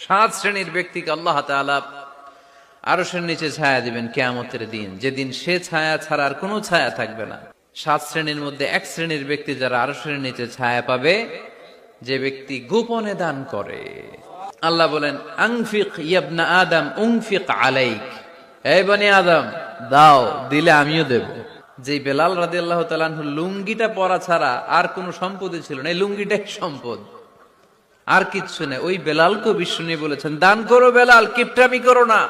7 শ্রেণীর ব্যক্তিকে আল্লাহ তাআলা আরশের নিচে ছায়া দিবেন কিয়ামতের দিন, যেদিন সে ছায়া ছাড়া আর কোনো ছায়া থাকবে না। 7 শ্রেণীর মধ্যে 1 শ্রেণীর ব্যক্তি যারা আরশের নিচে ছায়া পাবে, যে ব্যক্তি গোপনে দান করে। আল্লাহ বলেন, আনফিক ইয়া আদম উনফিক আলাইক, এই বনি আদম দাও, দিলে আমিও দেব। যে বেলাল রাদিয়াল্লাহু তাআলা আনহু লুঙ্গিটা পরা ছাড়া আর কোনো সম্পদই ছিল না, এই লুঙ্গিটাই সম্পদ, আর কিচ্ছু নেই। ওই বেলালকে বিশ্ব নিয়ে বলেছেন, দান করো বেলাল, কিপটামি করো না।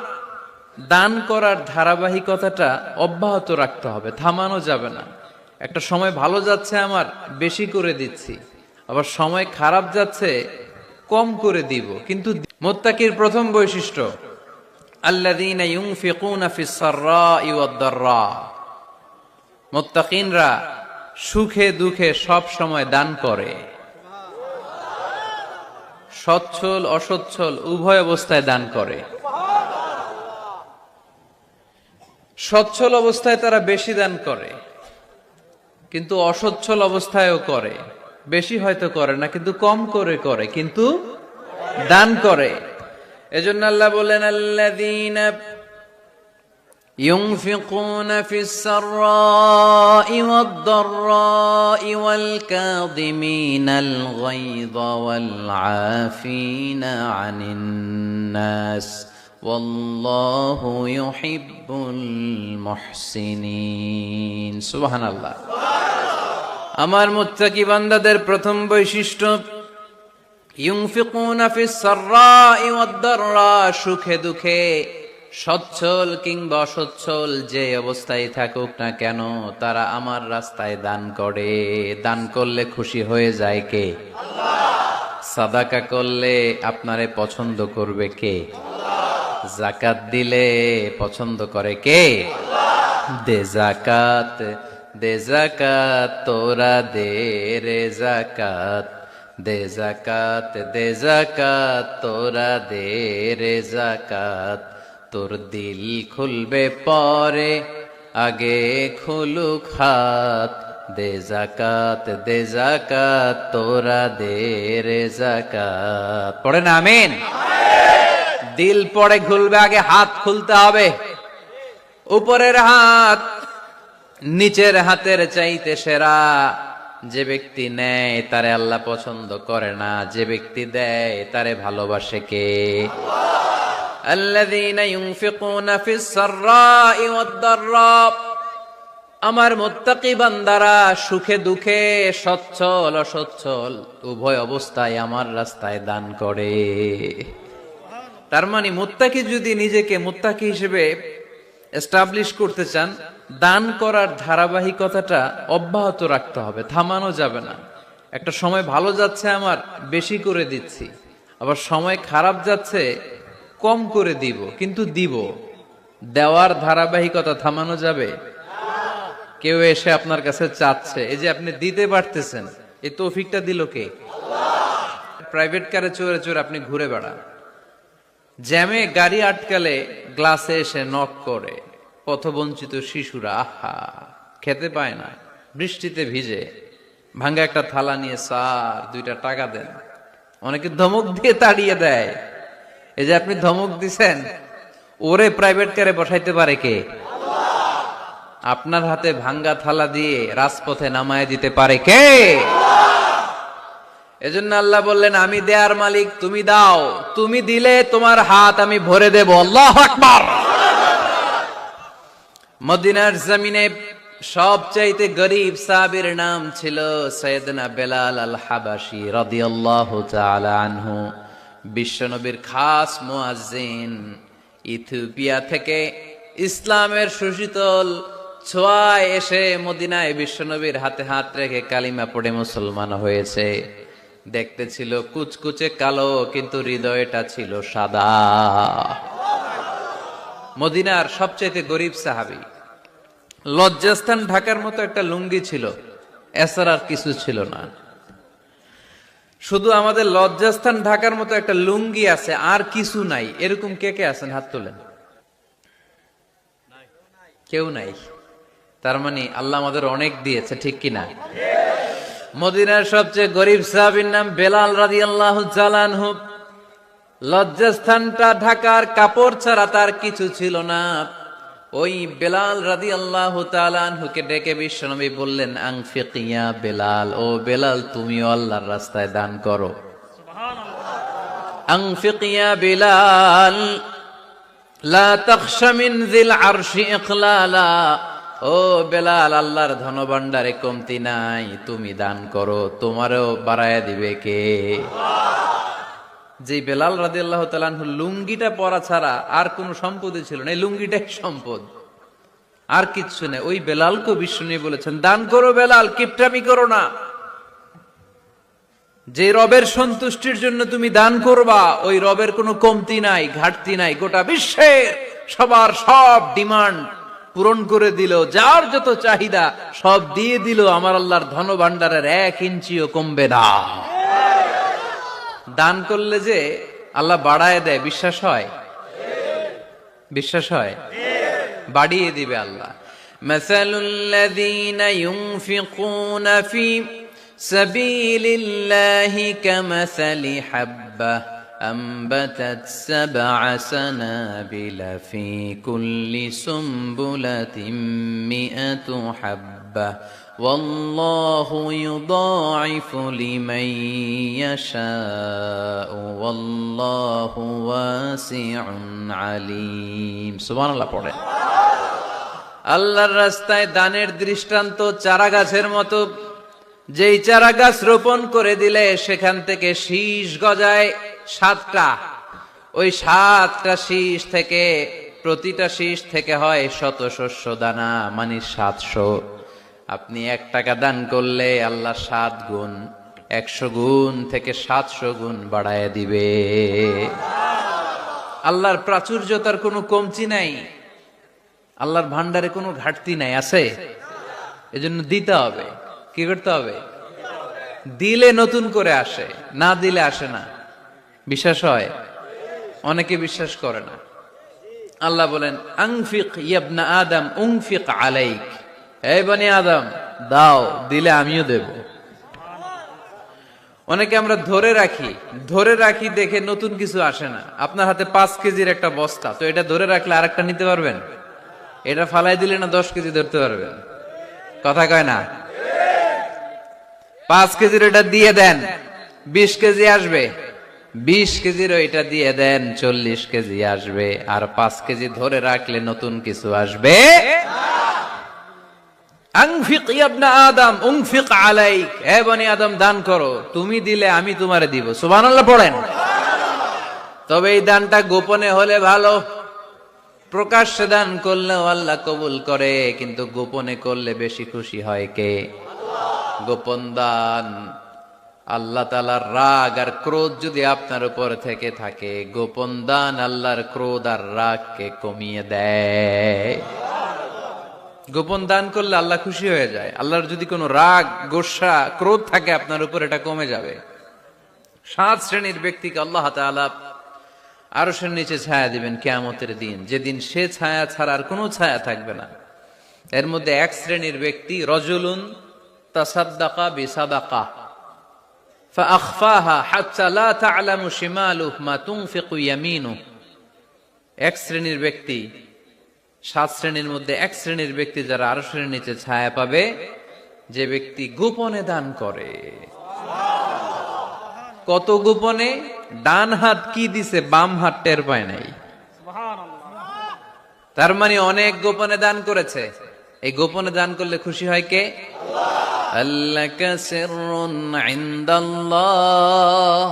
দান করার ধারাবাহিকতাটা অব্যাহত রাখতে হবে, থামানো যাবে না। একটা সময় ভালো যাচ্ছে আমার, বেশি করে দিচ্ছি, আবার সময় খারাপ যাচ্ছে, কম করে দিব। কিন্তু মুত্তাকির প্রথম বৈশিষ্ট্য, আল্লাযীনা ইউনফিকুনা ফিস সাররাই ওয়াদ দাররা, মুত্তাকিনরা সুখে দুঃখে সব সময় দান করে, সচ্ছল অসচ্ছল উভয় অবস্থায় দান করে। সচ্ছল অবস্থায় তারা বেশি দান করে, কিন্তু অসচ্ছল অবস্থায়ও করে। বেশি হয়তো করে না, কিন্তু কম করে করে, কিন্তু দান করে। এজন্য আল্লাহ বলেন, আল্লাযীনা ইউনফিকুনা ফিস সাররাই ওয়াদ দাররাই ওয়াল কাযিমিনাল গায়যা ওয়াল আফিনা আনিন নাস ওয়াল্লাহু ইউহিব্বুল মুহসিনিন। সুবহানাল্লাহ। আমার মুত্তাকি বান্দাদের প্রথম বৈশিষ্ট্য, ইউনফিকুনা ফিস সাররাই ওয়াদ দাররা, সুখে দুঃখে সচ্ছল কিংবা অসচ্ছল যে অবস্থায় থাকুক না কেন, তারা আমার রাস্তায় দান করে। দান করলে খুশি হয়ে যায় কে? আল্লাহ। সাদাকা করলে আপনারে পছন্দ করবে কে? আল্লাহ। যাকাত দিলে পছন্দ করে কে? আল্লাহ। দে যাকাত, দে যাকাত তোরা দে রে যাকাত, দে যাকাত, দে যাকাত তোরা দে রে যাকাত, তোর দিল খুলবে পরে আগে খুলুক হাত, দে যাকাত, দে যাকাত তোরা দে রে যাকাত। পড়ে না আমিন? দিল পরে খুলবে, আগে হাত খুলতে হবে। উপরের হাত নিচের হাতের চাইতে সেরা। যে ব্যক্তি নেয় তারে আল্লাহ পছন্দ করে না, যে ব্যক্তি দেয় তারে ভালোবাসে কে? আল্লাযীনা ইউনফিকুনা ফিস সাররাই ওয়াদ দাররা, আমার মুত্তাকি বান্দারা সুখে দুঃখে সচ্ছল অসচ্ছল উভয় অবস্থায় আমার রাস্তায় দান করে। তার মানে মুত্তাকি যদি নিজেকে মুত্তাকি হিসেবে এস্টাবলিশ করতে চান, দান করার ধারাবাহিকতাটা অব্যাহত রাখতে হবে, থামানো যাবে না। একটা সময় ভালো যাচ্ছে আমার, বেশি করে দিচ্ছি, আবার সময় খারাপ যাচ্ছে, কম করে দিব, কিন্তু দিব। দেওয়ার ধারাবাহিকতা থামানো যাবে? কেউ এসে আপনার কাছে চাচ্ছে, এই যে আপনি দিতে পারতেছেন, এই তৌফিকটা দিল কে? আল্লাহ। প্রাইভেট কারে চড়ে চড়ে আপনি ঘুরে বেড়ান, জ্যামে গাড়ি আটকালে গ্লাসে এসে নক করে, পথবঞ্চিত শিশুরা আহা খেতে পায় না, বৃষ্টিতে ভিজে, ভাঙ্গা একটা থালা নিয়ে স্যার 2টা টাকা দেন। অনেকে ধমক দিয়ে তাড়িয়ে দেয়। এই যে আপনি ধমক দিছেন, ওরে প্রাইভেট কারে বসাইতে পারে কে? আল্লাহ। আপনার হাতে ভাঙ্গা থালা দিয়ে রাজপথে নামায় দিতে পারে কে? আল্লাহ। এজন্য আল্লাহ বললেন, আমি দেয়ার মালিক, তুমি দাও, তুমি দিলে তোমার হাত আমি ভরে দেব। আল্লাহু আকবার। মদিনার জমিনে সবচাইতে গরীব সাহাবীর নাম ছিল সাইয়েদনা বেলাল আল হাবাশী রাদিয়াল্লাহু তাআলা আনহু। বিশ্বনবীর খাস মুয়াজ্জিন, ইথিওপিয়া থেকে ইসলামের সুশীতল ছোঁয়ায় এসে মদিনায় বিশ্বনবীর হাতে হাত রেখে কালিমা পড়ে মুসলমান হয়েছে। দেখতে ছিল কুচকুচে কালো, কিন্তু হৃদয়টা ছিল সাদা। মদিনার সবচেয়ে গরীব সাহাবী। লজ্জাস্থান ঢাকার মতো একটা লুঙ্গি ছিল, এছাড়া আর কিছু ছিল না। শুধু আমাদের লজ্জাস্থান ঢাকার মতো একটা লুঙ্গি আছে, আর কিছু নাই। এরকম কে কে আছেন? হাত তোলেন। কেউ নাই। তার মানে আল্লাহ আমাদের অনেক দিয়েছে, ঠিক কিনা? মদিনার সবচেয়ে গরীব সাহাবীর নাম বেলাল রাদিয়াল্লাহু তাআলা আনহু। লজ্জাস্থানটা ঢাকার কাপড় ছাড়া তার কিছু ছিল না। ওই বেলাল রাদিয়াল্লাহু তাআলা আনহুকে ডেকে বিশ্বনবী বললেন, আনফিক ইয়া বেলাল, ও বেলাল তুমিও আল্লাহর রাস্তায় দান করো। আনফিক ইয়া বেলাল লা তাখশা মিন যিল আরশি ইখলালা, ও বেলাল আল্লাহর ধনভাণ্ডারে কমতি নাই, তুমি দান করো, তোমারও বাড়ায়া দিবে কে? যে বেলাল রাদিয়াল্লাহু তাআলা আনহু লুঙ্গিটা পরা ছাড়া আর কোনো সম্পদই ছিল না, এই লুঙ্গিটাই সম্পদ, আর কিচ্ছু নেই। ওই বেলালকে বিষ্ণু বলেছেন, দান করো বেলাল, কিপটামি করো না। যে রবের সন্তুষ্টির জন্য তুমি দান করবা, ওই রবের কোনো কমতি নাই, ঘাটতি নাই। গোটা বিশ্বের সবার সব ডিমান্ড পূরণ করে দিল, যার যত চাহিদা সব দিয়ে দিল, আমার আল্লাহর ধনভাণ্ডারের 1 ইঞ্চিও কমবে না। দান করলে যে আল্লাহ বাড়ায় দেয়, বিশ্বাস হয়? বিশ্বাস হয়? বাড়িয়ে দিবে আল্লাহ। মাসালুল্লাযীনা ইউনফিকুনা ফি সাবিলিল্লাহি কামাসালি হাব্বাহ আনবাতাত সাবআ সানাবিলা ফি কুল্লি সুমবুলাতিন মিআতু হাব্বাহ ওয়াল্লাহু ইউদাঈফু লিমান ইয়াশাউ ওয়াল্লাহু ওয়াসিউন আলীম। সুবহানাল্লাহ পড়ে। আল্লাহর রাস্তায় দানের দৃষ্টান্ত চারা গাছের মতো। যেই চারা গাছ রোপণ করে দিলে সেখান থেকে শীষ গজায় 7টা। ওই 7টা শীষ থেকে, প্রতিটা শীষ থেকে হয় শত শস্য দানা, মানে 700। আপনি 1 টাকা দান করলে আল্লাহ 7 গুণ, 100 গুণ থেকে 700 গুণ বাড়ায় দিবে। আল্লাহর প্রাচুর্যতার কোনো কমতি নাই, আল্লাহর ভান্ডারে কোনো ঘাটতি নাই, আছে? এজন্য দিতে হবে। কি করতে হবে? দিলে নতুন করে আসে, না দিলে আসে না। বিশ্বাস হয়? অনেকে বিশ্বাস করে না। আল্লাহ বলেন, আনফিক ইয়া আদম উনফিক আলাইক, এই বনি আদম দাও, দিলে আমিও দেব। অনেকে আমরা ধরে রাখি দেখে নতুন কিছু আসে না। আপনার হাতে 5 কেজির একটা বস্তা, তো এটা ধরে রাখলে আরেকটা নিতে পারবেন? এটা ফালাই দিলে না 10 কেজি ধরতে পারবেন? কথা কয় না? 5 কেজির এটা দিয়ে দেন, 20 কেজি আসবে। 20 কেজির ওইটা দিয়ে দেন, 40 কেজি আসবে। আর 5 কেজি ধরে রাখলে নতুন কিছু আসবে। আনফিক ইয়া ইবনা আদম উনফিক আলাইক, হে বনি আদম দান করো, তুমি দিলে আমি তোমারে দিব। সুবহানাল্লাহ পড়েন। তবে এই দানটা গোপনে হলে ভালো। প্রকাশ্যে দান করলেও আল্লাহ কবুল করে, কিন্তু গোপনে করলে বেশি খুশি হয় কে? গোপন দান। আল্লাহ তাআলার রাগ আর ক্রোধ যদি আপনার উপর থেকে থাকে, গোপন দান আল্লাহর ক্রোধ আর রাগকে কমিয়ে দেয়। গোপন দান করলে আল্লাহ খুশি হয়ে যায়। আল্লাহর যদি কোনো রাগ, গোসা, ক্রোধ থাকে আপনার উপর, এটা কমে যাবে। 7 শ্রেণীর ব্যক্তিকে আল্লাহ তাআলা আরশের নিচে ছায়া দিবেন কিয়ামতের দিন, যেদিন সে ছায়া ছাড়া আর কোনো ছায়া থাকবে না। এর মধ্যে 1 শ্রেণীর ব্যক্তি, রজুলুন তাসাদ্দাকা বিসাদাকা ফাআখফাহা হাত্তা লা তা'লামু শিমালুহু মা তুনফিকু ইয়ামিনুহু। 1 শ্রেণীর ব্যক্তি, 7 শ্রেণীর মধ্যে 1 শ্রেণীর ব্যক্তি যারা আরশের নিচে ছায়া পাবে, যে ব্যক্তি গোপনে দান করে। কত গোপনে? ডান হাত কি দিছে, বাম হাত টের পায় নাই। তার মানে অনেক গোপনে দান করেছে। এই গোপনে দান করলে খুশি হয় কে? আল্লাকা সিররুন ইনদাল্লাহ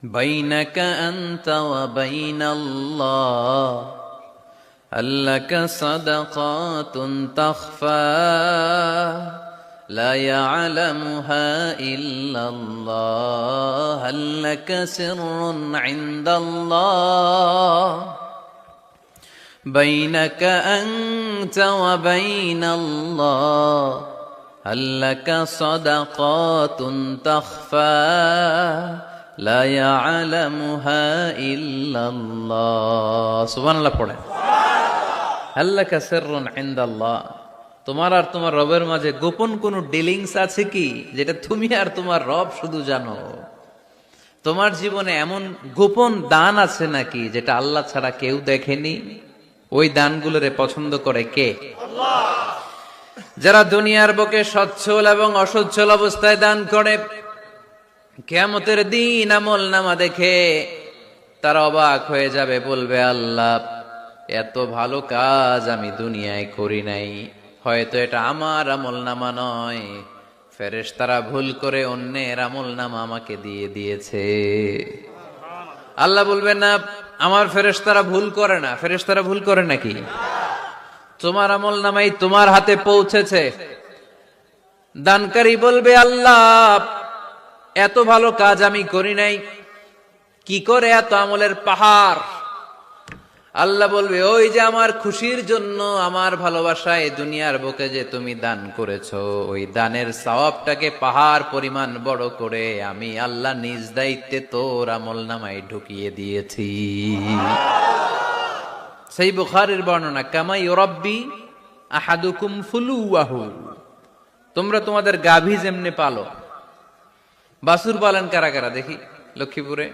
বাইনাকা আনতা ওয়া বাইনাল্লাহ আল্লাকা সাদাকাতুন তাখফা لا يعلمها إلا الله هل لك سر عند الله بينك أنت وبين الله هل لك صدقات تخفى لا يعلمها إلا الله سبحان الله পড়ে هل لك سر عند الله। তোমার আর তোমার রবের মাঝে গোপন কোন ডিলিংস আছে কি, যেটা তুমি আর তোমার রব শুধু জানো? তোমার জীবনে এমন গোপন দান আছে নাকি যেটা আল্লাহ ছাড়া কেউ দেখেনি? ওই দানগুলোরে পছন্দ করে কে? আল্লাহ। যারা দুনিয়ার বুকে সচ্ছল এবং অসচ্ছল অবস্থায় দান করে, কিয়ামতের দিন আমলনামা দেখে তারা অবাক হয়ে যাবে, বলবে আল্লাহ এত ভালো কাজ আমি দুনিয়ায় করি নাই, হয়তো এটা আমার আমলনামা নয়, ফেরেশতারা ভুল করে অন্যের আমলনামা আমাকে দিয়ে দিয়েছে। আল্লাহ বলবেন না আমার ফেরেশতারা ভুল করে না। ফেরেশতারা ভুল করে নাকি? তোমার আমলনামাই তোমার হাতে পৌঁছেছে। দানকারী বলবে আল্লাহ এত ভালো কাজ আমি করি নাই, কি করে এত আমলের পাহাড়? আল্লাহ বলবে ওই যে আমার খুশির জন্য, আমার ভালোবাসায় দুনিয়ার বুকে যে তুমি দান করেছো, ওই দানের সওয়াবটাকে পাহাড় পরিমাণ বড় করে আমি আল্লাহ নিজ দায়িত্বে তোর আমলনামায় ঢুকিয়ে দিয়েছি। সেই বুখারীর বর্ণনা, কামা ইউরাব্বি আহাদুকুম ফুলুয়াহু, তোমরা তোমাদের গাভী যেমনে পালো। বাছুর পালন কারা কারা দেখি লক্ষ্মীপুরে?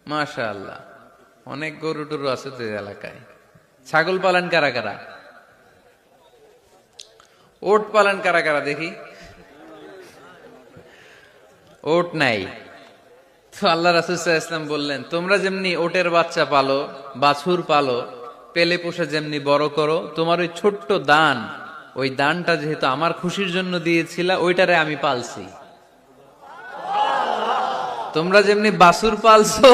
মাশাআল্লাহ, অনেক গরু টরু আছে তো এলাকায়। ছাগল পালন কারা কারা? ওট পালন কারা কারা দেখি? ওট নাই তো আল্লাহ রাসূল সাল্লাল্লাহু আলাইহি ওয়াসাল্লাম বললেন তোমরা যেমনি ওটের বাচ্চা পালো, বাছুর পালো, পেলে পোষে যেমনি বড় করো, তোমার ওই ছোট্ট দান, ওই দানটা যেহেতু আমার খুশির জন্য দিয়েছিলা, ওইটারে আমি পালছি। তোমরা যেমনি বাছুর পালছো,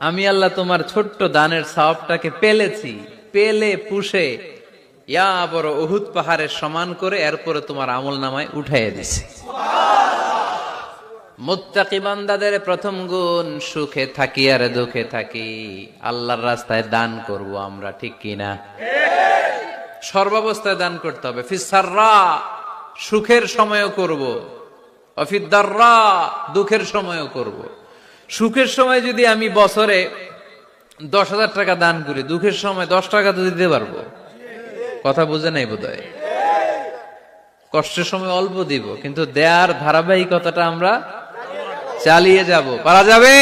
আমি আল্লাহ তোমার ছোট্ট দানের সওয়াবটাকে পেলেছি, পেলে পুষে ইয়া বড় উহুদ পাহাড়ের সমান করে এরপরে তোমার আমলনামায় উঠাইয়া দিছি। মুত্তাকি বান্দাদের প্রথম গুণ, সুখে থাকি আর দুঃখে থাকি আল্লাহর রাস্তায় দান করব আমরা, ঠিক কিনা? সর্বাবস্থায় দান করতে হবে। ফিস সাররা, সুখের সময়ও করব, অফিদ দাররা, দুঃখের সময়ও করব। সুখের সময় যদি আমি বছরে 10,000 টাকা দান করি, দুঃখের সময় 10 টাকা তো দিতে পারবো। কথা বুঝে নাই বোধহয়? কষ্টের সময় অল্প দিব, কিন্তু দেয়ার ধারাবাহিকতাটা আমরা চালিয়ে যাব। পারা যাবে?